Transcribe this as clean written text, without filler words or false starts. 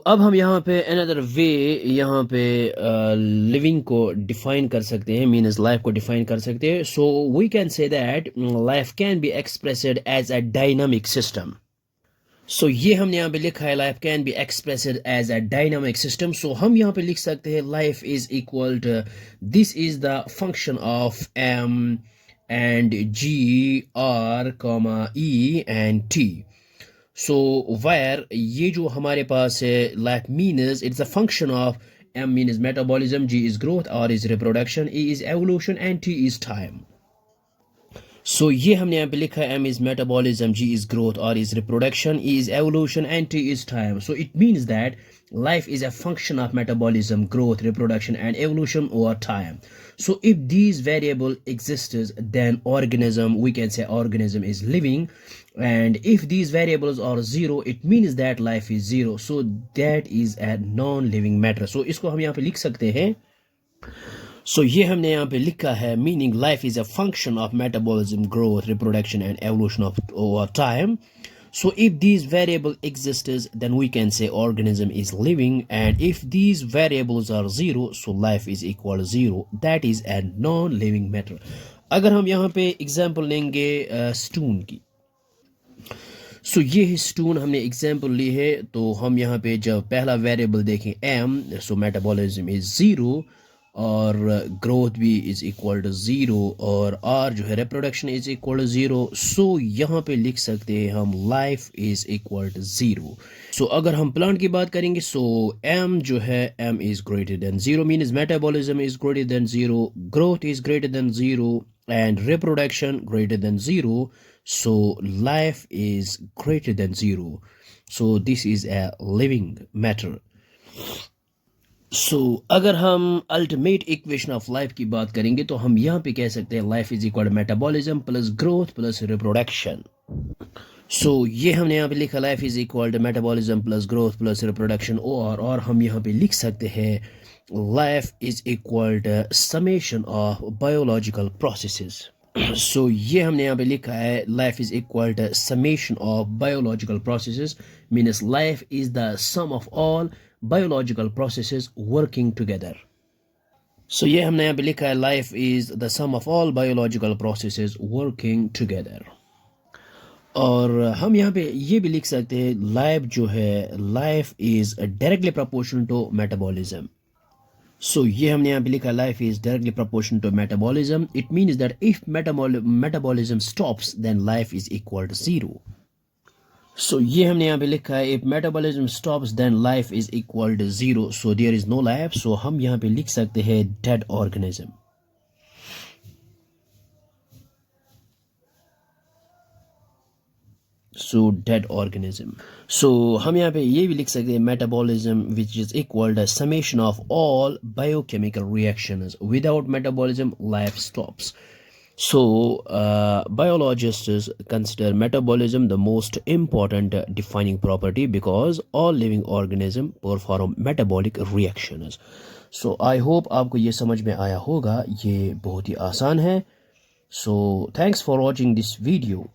अब हम यहाँ पे अनदर वे यहाँ पे लिविंग को डिफाइन कर सकते हैं, मीन्स लाइफ को डिफाइन कर सकते हैं. So we can say that life can be expressed as a dynamic system. So ये हमने यहाँ पे लिखा है, life can be expressed as a dynamic system. So हम यहाँ पे लिख सकते हैं life is equal to, this is the function of M and G R comma E and T. So वायर ये जो हमारे पास है, life means it's a function of M means metabolism, G is growth, R is reproduction, E is evolution and T is time. ये हमने यहाँ पे लिखा है, M is metabolism, G is growth, R is reproduction, E is evolution and T is time. So it means that life is a function of metabolism, growth, reproduction and evolution over time. So if these variable exists, then organism, we can say organism is living. And if these variables are zero, it means that life is zero. So that is a non-living matter. So इसको हम यहाँ पे लिख सकते हैं. ये हमने यहाँ पे लिखा है, meaning life is a function of metabolism, growth, reproduction and evolution of over time. So if these variable exists, then we can say organism is living, and if these variables are zero, so life is equal to zero. That is a non-living matter. अगर हम यहाँ पे example लेंगे स्टून की, ये स्टून हमने example ली है. तो हम यहाँ पे जब पहला वेरिएबल देखें m, so metabolism is zero और ग्रोथ भी इज इक्वल टू ज़ीरो और आर जो है reproduction is equal to zero. यहाँ पे लिख सकते हैं हम life is equal to zero. अगर हम प्लांट की बात करेंगे, एम जो है, M is greater than zero, means metabolism is greater than zero, growth is greater than zero and reproduction greater than zero. Life is greater than zero. This is a living matter. अगर हम ultimate equation of life की बात करेंगे, तो हम यहाँ पे कह सकते हैं life is equal to metabolism plus growth plus reproduction. ये हमने यहाँ पे लिखा, life is equal to metabolism plus growth plus reproduction, और हम यहाँ पे लिख सकते हैं life is equal to summation of biological processes. ये हमने यहाँ पे लिखा है, life is equal to summation of biological processes, means life is the sum of all biological processes working together. ये हमने यहाँ पे लिखा है, life is the sum of all biological processes working together. और हम यहाँ पे ये भी लिख सकते हैं, लाइफ जो है, life is directly proportional to metabolism. ये हमने यहाँ पे लिखा, life is directly proportional to metabolism. It means that if metabolism stops, then life is equal to zero. ये हमने यहाँ पे लिखा है, if metabolism stops then life is equal to zero. There is no life. हम यहाँ पे लिख सकते हैं dead organism. Dead organism. हम यहाँ पे ये भी लिख सकते हैं metabolism which is equal to summation of all biochemical reactions. Without metabolism, life stops. Biologists consider metabolism the most important defining property because all living organisms perform metabolic reactions. I hope आपको ये समझ में आया होगा. ये बहुत ही आसान है. Thanks for watching this video.